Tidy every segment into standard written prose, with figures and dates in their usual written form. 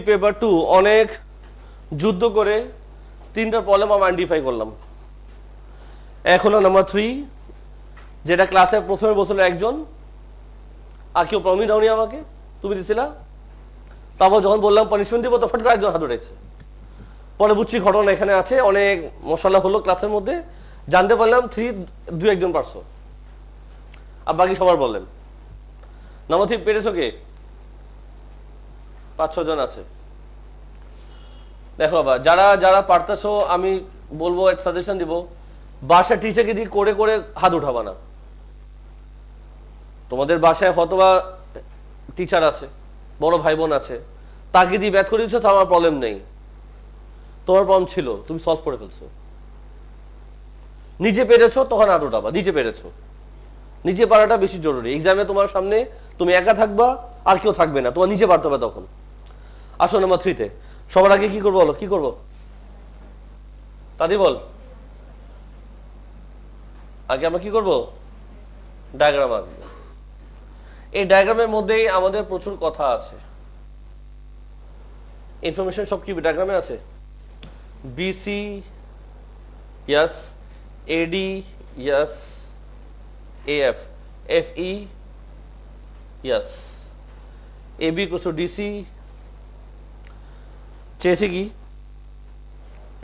Paper 2 অনেক যুদ্ধ করে তিনটা প্রবলেম আমরা আইডেন্টিফাই করলাম। এক হলো নাম্বার 3, যেটা ক্লাসে প্রথমে বসলো একজন, আর কেউ প্রবলেম দাওনি আমাকে, তুমি দিছিলা। তারপর যখন বললাম পানিশমেন্ট দিব, তখন একজন হাত উঠেছে। পরে বুঝছি ঘটনা এখানে আছে, অনেক মশলা হলো ক্লাসের মধ্যে, জানতে পারলাম 3 দুই একজন পারছো, আর বাকি সবার বললেন। নাম্বার 3 পেরেছো কে? 5-6 জন আছে। দেখো বাবা, যারা যারা পারতেছো আমি বলবো, এক সাজেশন দিব, বাসায় টিচারকে দিয়ে করে করে হাত উঠাবা না। তোমাদের বাসায় হয়তোবা টিচার আছে, বড় ভাই বোন আছে, তাকে দিয়ে ব্যাথ করে দিচ্ছ, আমার প্রবলেম নেই। তোমার প্রবলেম ছিল, তুমি সলভ করে ফেলছো। নিজে পেরেছো তখন হাত উঠাবা, নিজে পেরেছো। নিজে পারাটা বেশি জরুরি। এক্সামে তোমার সামনে তুমি একা থাকবা, আর কেউ থাকবে না, তোমার নিজে পারতে হবে তখন। আসো নাম্বার 3-তে। সবার আগে কি করবো বলো, কি করবো? তাদি বল। আগে আমরা কি করবো? ডায়াগ্রাম আঁকবো। এই ডায়াগ্রামের মধ্যেই আমাদের প্রচুর কথা আছে, ইনফরমেশন সব কি ডায়াগ্রামে আছে। বিসি ইয়াস, এডি ইয়াস, এএফ, এফই ইয়াস, এবি কোসো ডিসি চেয়েছে কি?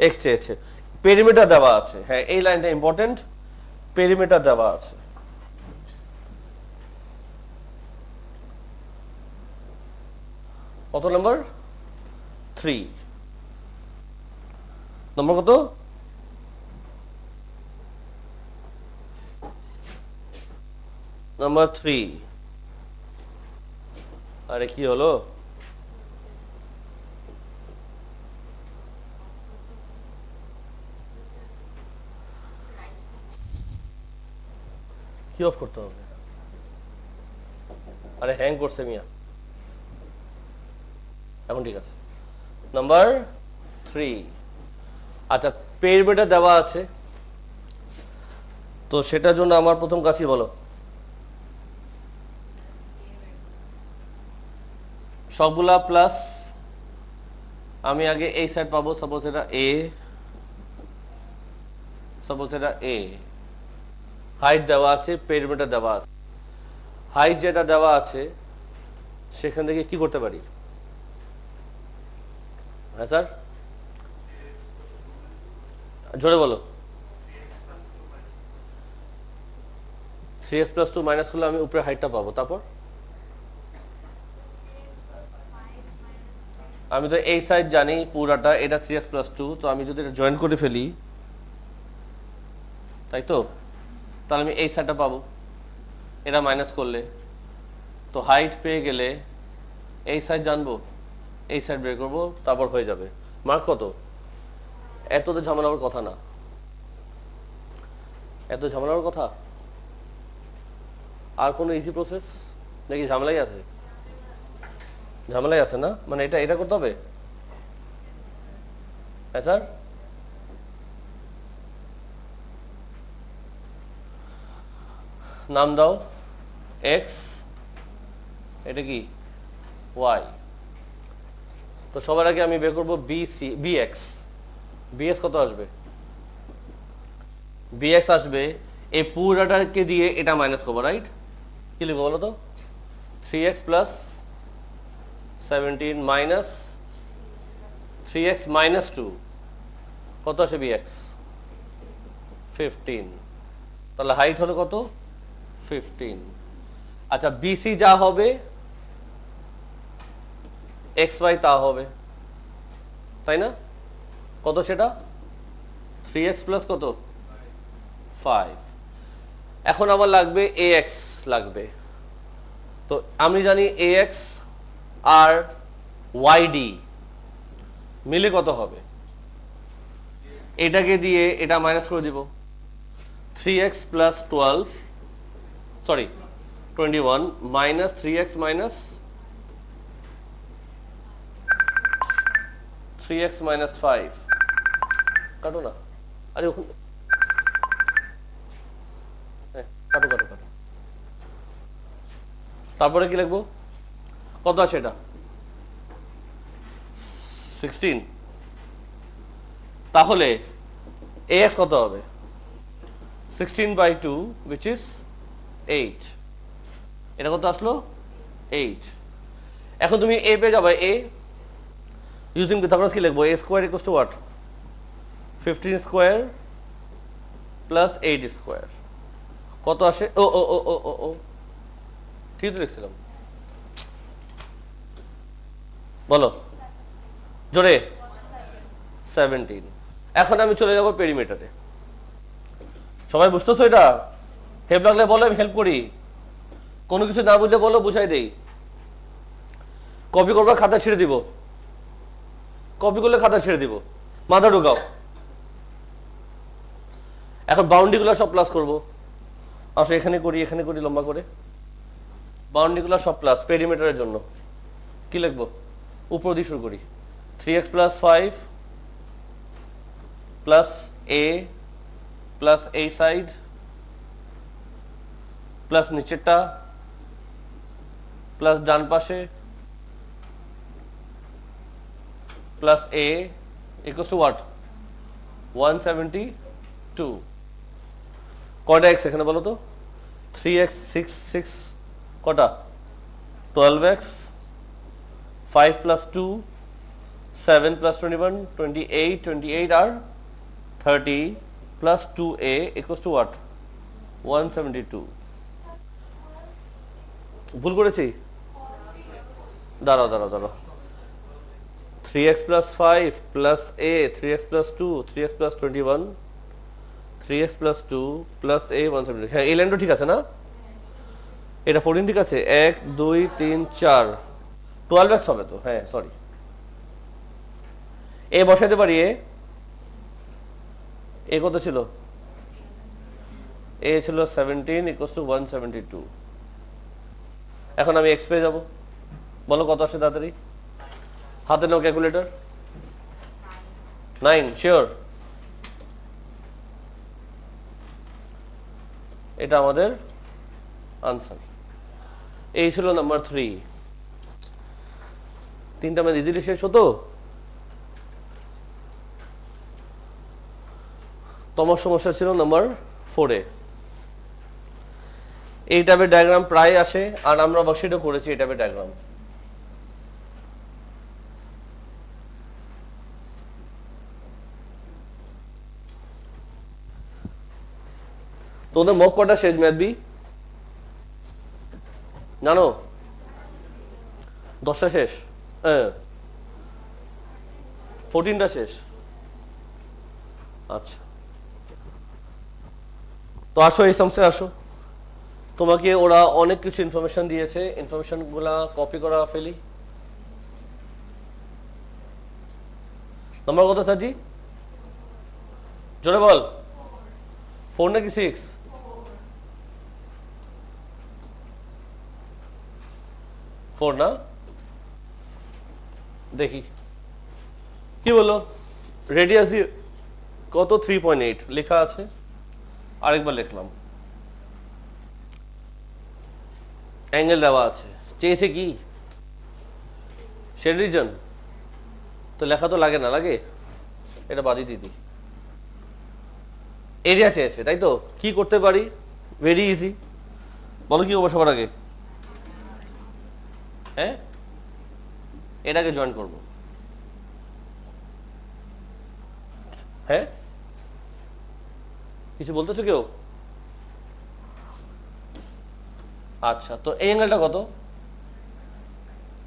এক্স চেয়েছে। পেরিমিটার দেওয়া আছে, হ্যাঁ এই লাইনটা ইম্পর্টেন্ট, পেরিমিটার দেওয়া আছে। কত নম্বর? 3 নম্বর কত? নাম্বার 3। আরে কি হলো? কি অফ করতে হবে? আরে হ্যাং করছে মিয়া। এখন ঠিক আছে। নাম্বার 3। আচ্ছা, পেরিমিটার দেওয়া আছে, তো সেটার জন্য আমার প্রথম কাজই বলো। সবগুলা প্লাস, আমি আগে এই সাইড পাবো, সাপোজ এটা এ, সাপোজ এটা এ। হাইট দেওয়া আছে, পেরিমিটার দেওয়া আছে। হাইট যেটা দেওয়া আছে সেখান থেকে কি করতে পারি? হ্যাঁ স্যার, জোরে বলো। 3x + 2 মাইনাস করলে আমি উপরে হাইটটা পাবো, তারপর আমি তো এই সাইড জানি পুরাটা, এটা 3x + 2, তো আমি যদি এটা জয়েন করে ফেলি, তাই তো, তাহলে আমি এই সাইডটা পাবো, এটা মাইনাস করলে। তো হাইট পেয়ে গেলে এই সাইড জানবো, এই সাইড বের করবো, তারপর হয়ে যাবে। মার্ক কত? এত তো ঝামেলার কথা না, এত ঝামেলার কথা। আর কোনো ইজি প্রসেস নাকি ঝামেলাই আছে? ঝামেলাই আছে না, মানে এটা এটা করতে হবে। হ্যাঁ স্যার, নাম দাও। এক্স, এটা কি ওয়াই। তো সবার আগে আমি বের করবো বিসি, বিএক্স। বিএক্স কত আসবে? বিএক্স আসবে, এই পুরাটাকে দিয়ে এটা মাইনাস করবো, রাইট? কি লিখবো বলো তো? 3x + 17 মাইনাস 3x - 2, কত আসে বিএক্স? 15। তাহলে হাইট হলো কত? 15। আচ্ছা, বিসি যা হবে এক্স ওয়াই তা হবে, তাই না? কত সেটা? 3x + কত? 5। এখন আবার লাগবে ax লাগবে। তো আমি জানি ax আর yd মিলে কত হবে? এটাকে দিয়ে এটা মাইনাস করে দিব। 3x + 12, sorry 21 minus 3x minus 3x - 5, কাটো না। আরে ওখানে কাটো কাটো কাটো। তারপরে কি লিখবো? কত আছে এটা? 16, তাহলে ax কত হবে 16/2 which is 8, এটা কত আসলো 8। এখন তুমি a পেয়ে যাবে, a ইউজিং পিথাগোরাস কি লিখবো, a square equals to what 15 square plus 8 square, কত আসে, ও ও ও ও ও ও ঠিক তো লিখছিলাম, বলো জোরে 17। এখন আমি চলে যাব পেরিমিটারে, সবাই বুঝতেছো এটা? হেল্প লাগলে বলো, আমি হেল্প করি, কোনো কিছু না বুঝলে বলো, বুঝাই দেই। কপি করবো, খাতা ছেড়ে দিব, কপি করলে খাতা ছেড়ে দিব, মাথা ঢুকাও। এখন বাউন্ডারিগুলো সব প্লাস করবো, আসো এখানে করি, এখানে করি, লম্বা করে বাউন্ডারিগুলো সব প্লাস। পেরিমিটারের জন্য কি লিখবো, উপর দিয়ে শুরু করি, 3x + 5 প্লাস a প্লাস এই সাইড প্লাস নিচেরটা প্লাস ডান পাশে plus a equals to what 172। কয়টা x এখানে বলো তো, 3x 6 কটা 12x, 5 + 2 7 + 21 28 আর 30 plus 2a equals to what 172। ভুল করেছি, দাঁড়াও 3x + 5 plus a 3x + 2 3x + 21 3x + 2 plus a 172, হ্যাঁ এই লাইনটা ঠিক আছে না, এটা 14 ঠিক আছে, 1 2 3 4 12x হবে তো, হ্যাঁ সরি, a বসাইতে পারি, a কত ছিল, a ছিল 17 ইকুয়ালস টু 172। এখন আমি x পেয়ে যাব, বলো কত আসে তাড়াতাড়ি, হাতে নাও ক্যালকুলেটর, 9 শিওর, এটা আমাদের আনসার। এই ছিল নাম্বার 3। তিনটা মানে ইজিলি শেষ হতো। তোমার সমস্যা ছিল নাম্বার 4-এ, এই টাইপের ডায়াগ্রাম প্রায় আসে, আর আমরা ওয়ার্কশিটও করেছি এই টাইপের ডায়াগ্রাম। তোমাদের মক কটা শেষ ম্যাথ বি জানো, 10টা শেষ, হ্যাঁ 14টা শেষ, আচ্ছা তো আসো এই সামসে আসো, তোমাকে ওরা অনেক কিছু ইনফরমেশন দিয়েছে, ইনফরমেশন গুলা কপি করা ফেলি। নাম্বার কত স্যারজি, জোরে বল, 4 নাকি 6? 4 না, দেখি কি বলো, রেডিয়াস দিয়ে কত 3.8 লেখা আছে, আরেকবার লিখলাম, অ্যাঙ্গেল দেওয়া আছে, চেয়েছে কি শেড রিজন, তো লেখা তো লাগে না, লাগে এটা বাদই দিদি, এরিয়া চেয়েছে, তাই তো কি করতে পারি, ভেরি ইজি, বলো কি করবো সবার আগে, হ্যাঁ এটাকে জয়েন করব, হ্যাঁ কিছু বলতেছো কেউ, আচ্ছা তো এই অ্যাঙ্গেলটা কত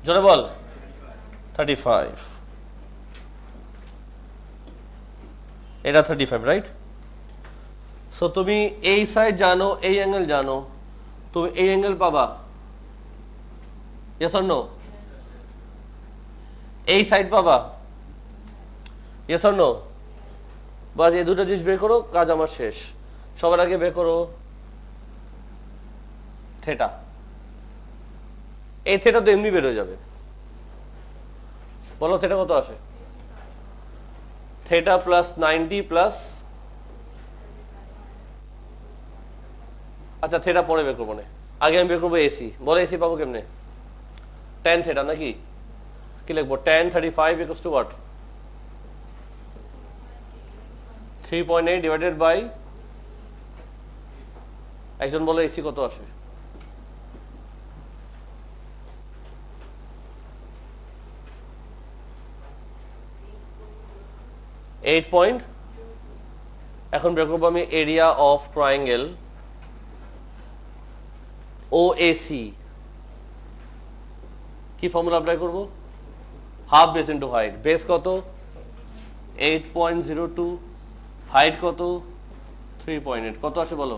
জোরে বল, 35, এটা 35 রাইট। সো তুমি এই সাইড জানো, এই অ্যাঙ্গেল জানো, তুমি এই অ্যাঙ্গেল পাবা, ইয়েস অর নো, এই সাইড পাবা, ইয়েস অর নো, বাস এই দুটো জিনিস বের করো, কাজ আমার শেষ। সবার আগে বের করো থেটা, এই থেটা তো এমনি বের হয়ে যাবে, বলো থেটা কত আসে, থেটা প্লাস 90 প্লাস, আচ্ছা থেটা পরে বের করবো না, আগে আমি বের করবো এসি, বলো এসি পাবো কেমনে, tan থেটা নাকি, কি লিখবো, tan 35 equals to what, 3.8 divided by, একজন বলে এসি কত আসে? এখন বের করবো আমি এরিয়া অফ ট্রায়াঙ্গেল OAC। কি ফর্মুলা অ্যাপ্লাই করব? Half base into height. Base কত? 8.02, হাইট কত? 3.8। কত আসে বলো?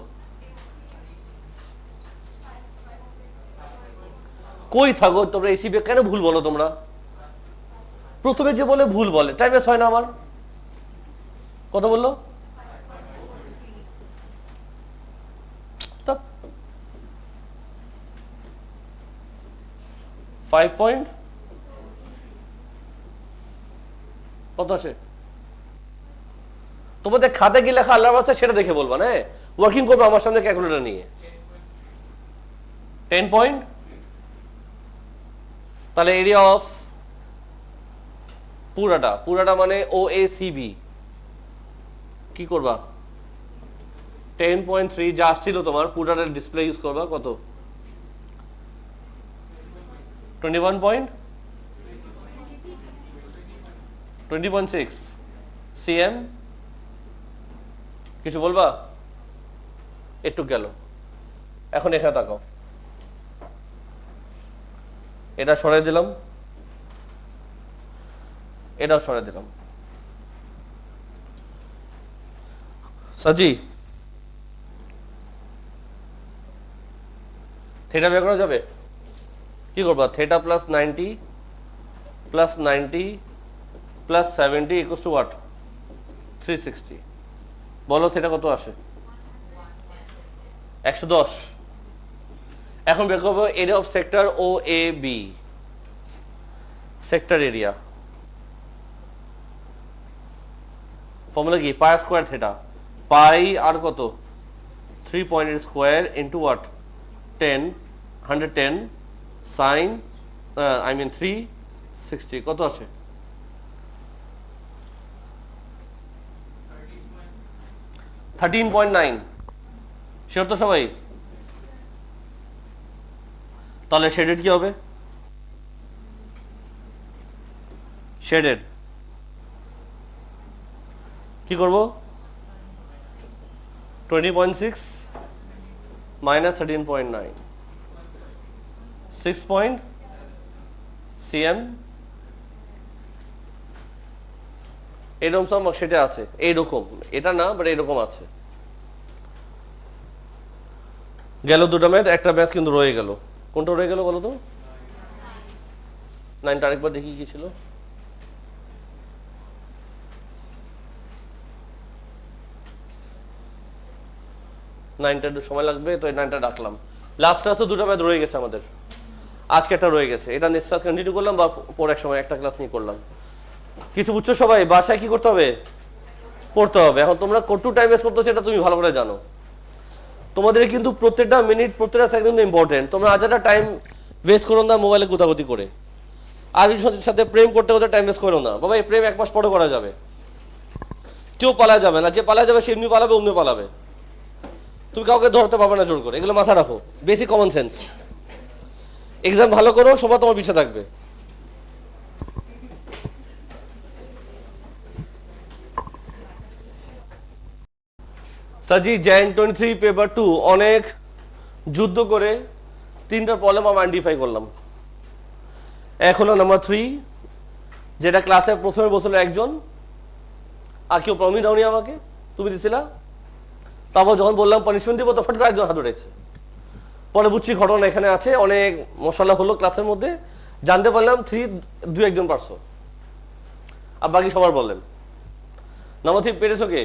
কই থাকো তোমরা, এসি কেন ভুল বলো তোমরা? প্রথমে যে বলে ভুল বলে, টাইম ওয়েস্ট হয় না আমার? কত বললো? 5 কত আসে? তোমাদের খাতে কি লেখা আল্লাহর রাস্তায় সেটা দেখে বলবা না, ওয়ার্কিং করবে আমার সামনে ক্যালকুলেটর নিয়ে। 10 পয়েন্ট। তাহলে এরিয়া অফ পুরাটা মানে OACB কি করবা? 10.3 যা আসছিল তোমার পুরাটার ডিসপ্লে ইউজ করবা। কত? 20.6 cm। কিছু বলবা? একটু গেল। এখন এখানে তাকাও, এটা সরাই দিলাম, এটাও সরাই দিলাম। সাজি থিটা বের করা যাবে? কি করবা? Theta plus 90 plus 90 plus 70 equals to what? 360। বলো থিটা কত আসে? 110। এখন বের করবো area of sector OAB, sector area. Formula কি? পাই স্কোয়ার থিটা, পাই আর কত? 3.8 স্কোয়ার ইন্টু হোয়াট? 110 সাইন 360। কত আসে? 13.9। শিওর তো সবাই? তাহলে শেডেড কি হবে? শেডেড কি করব? 20.6 মাইনাস 13.9, 6 পয়েন্ট cm। এরকম সব সেটা আছে, এইরকম, এটা না বাট এইরকম আছে। গেল দুটো ম্যাথ, একটা ম্যাথ কিন্তু রয়ে গেল। কোনটা রয়ে গেল বলো তো? 9টা আরেকবার দেখি কি ছিল। নাইনটা একটু সময় লাগবে তো, এই 9টা ডাকলাম। লাস্ট ক্লাসে দুটো ম্যাথ রয়ে গেছে আমাদের, আজকে একটা রয়ে গেছে। এটা নেক্সট ক্লাস কন্টিনিউ করলাম বা পরের সময় একটা ক্লাস নিয়ে করলাম। কিছু বুঝছো সবাই? বাসায় কি করতে হবে? পড়তে হবে। এখন তোমরা কত টাইম ওয়েস্ট করতেছো এটা তুমি ভালো করে জানো। তোমাদের কিন্তু প্রত্যেকটা মিনিট প্রত্যেকটা সেকেন্ড ইম্পর্টেন্ট। তোমরা আজাটা টাইম ওয়েস্ট করো না মোবাইলে গুতাগুতি করে, আর সাথে প্রেম করতে করতে টাইম ওয়েস্ট করো না। বাবা এই প্রেম 1 মাস পরে করা যাবে, কেউ পালা যাবে না। যে পালা যাবে সে এমনি পালাবে, অমনি পালাবে। তুমি কাউকে ধরতে পারবে না জোর করে, এগুলো মাথা রাখো। Basic common sense. এক্সাম ভালো করো, সবাই তোমার পিছিয়ে থাকবে। সাজি জ্যান 23 পেপার 2 অনেক যুদ্ধ করে 3টা প্রবলেম আমি আইডেন্টিফাই করলাম। এক হলো নাম্বার 3, যেটা ক্লাসে প্রথমে বসলো একজন, আর কেউ প্রমিট দাওনি আমাকে, তুমি দিছিলা। তারপর যখন বললাম পানিশমেন্ট দিব তখন একজন হাত উঠেছে। পরে বুঝছি ঘটনা এখানে আছে, অনেক মশলা হলো ক্লাসের মধ্যে, জানতে পারলাম 3 2 একজন পারছো, আর বাকি সবার বললেন। নাম্বার 3 পেরেছো কে?